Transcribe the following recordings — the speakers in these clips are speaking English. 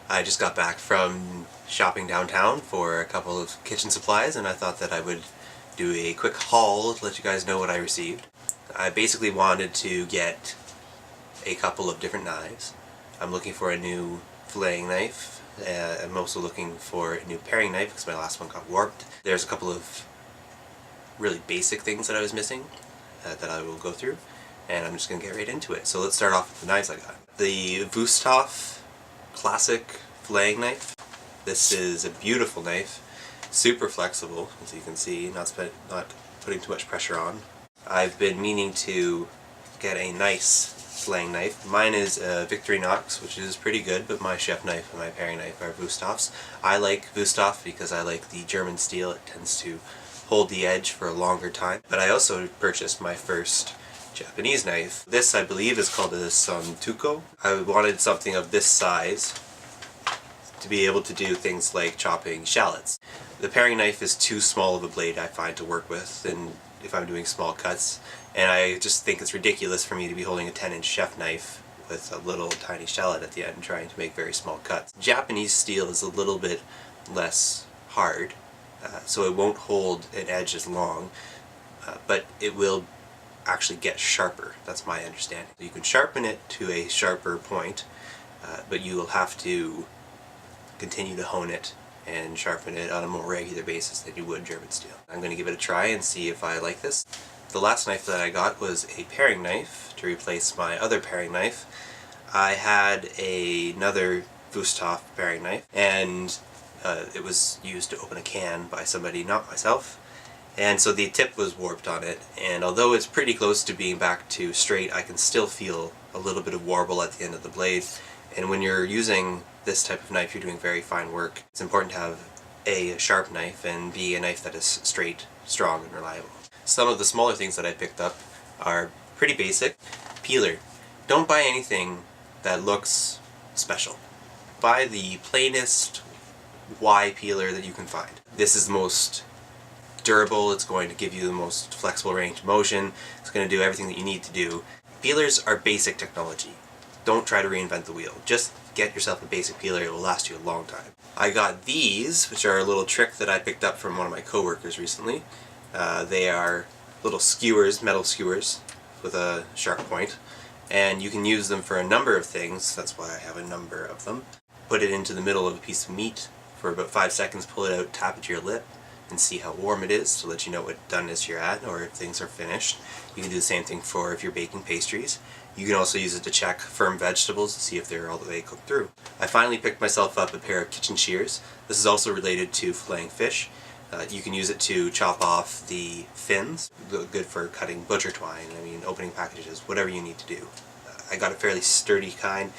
I just got back from shopping downtown for a couple of kitchen supplies, and I thought that I would do a quick haul to let you guys know what I received. I basically wanted to get a couple of different knives. I'm looking for a new filleting knife. I'm also looking for a new paring knife because my last one got warped. There's a couple of really basic things that I was missing that I will go through, and I'm just going to get right into it. So let's start off with the knives I got. The Wüsthof Classic Filleting Knife. This is a beautiful knife, super flexible, as you can see, not putting too much pressure on. I've been meaning to get a nice filleting knife. Mine is a Victorinox, which is pretty good, but my chef knife and my paring knife are Wüsthofs. I like Wüsthof because I like the German steel. It tends to hold the edge for a longer time. But I also purchased my first Japanese knife. This, I believe, is called a Santuko. I wanted something of this size to be able to do things like chopping shallots. The paring knife is too small of a blade, I find, to work with, and if I'm doing small cuts, and I just think it's ridiculous for me to be holding a 10-inch chef knife with a little tiny shallot at the end trying to make very small cuts. Japanese steel is a little bit less hard, so it won't hold an edge as long, but it will actually get sharper. That's my understanding. You can sharpen it to a sharper point, but you will have to continue to hone it and sharpen it on a more regular basis than you would German steel. I'm going to give it a try and see if I like this. The last knife that I got was a paring knife to replace my other paring knife. I had another Wüsthof paring knife, and it was used to open a can by somebody, not myself, and so the tip was warped on it, and although it's pretty close to being back to straight, I can still feel a little bit of warble at the end of the blade. And when you're using this type of knife, you're doing very fine work. It's important to have A, sharp knife, and B, a knife that is straight, strong, and reliable. Some of the smaller things that I picked up are pretty basic. Peeler. Don't buy anything that looks special. Buy the plainest Y peeler that you can find. This is the most durable, it's going to give you the most flexible range of motion, it's going to do everything that you need to do. Peelers are basic technology. Don't try to reinvent the wheel. Just get yourself a basic peeler, it will last you a long time. I got these, which are a little trick that I picked up from one of my coworkers recently. They are little skewers, metal skewers, with a sharp point, and you can use them for a number of things. That's why I have a number of them. Put it into the middle of a piece of meat for about 5 seconds, pull it out, tap it to your lip, and see how warm it is to let you know what doneness you're at, or if things are finished. You can do the same thing for if you're baking pastries. You can also use it to check firm vegetables to see if they're all the way cooked through. I finally picked myself up a pair of kitchen shears. This is also related to filleting fish. You can use it to chop off the fins, good for cutting butcher twine, opening packages, whatever you need to do. I got a fairly sturdy kind.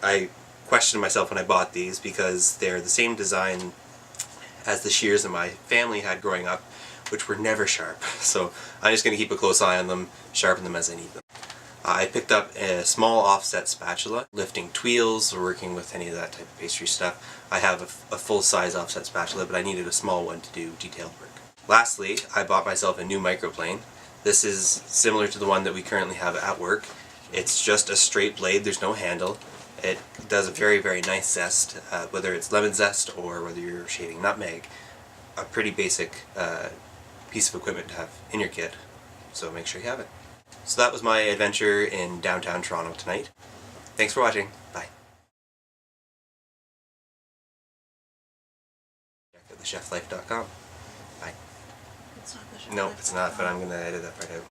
I questioned myself when I bought these because they're the same design as the shears that my family had growing up, which were never sharp. So I'm just going to keep a close eye on them, sharpen them as I need them. I picked up a small offset spatula, lifting tuiles or working with any of that type of pastry stuff. I have a full-size offset spatula, but I needed a small one to do detailed work. Lastly, I bought myself a new microplane. This is similar to the one that we currently have at work. It's just a straight blade, there's no handle. It does a very, very nice zest, whether it's lemon zest or whether you're shaving nutmeg. A pretty basic piece of equipment to have in your kit, so make sure you have it. So that was my adventure in downtown Toronto tonight. Thanks for watching. Bye. Check out thecheflife.com. Bye. It's not the chef Nope, it's not, but I'm going to edit that part out.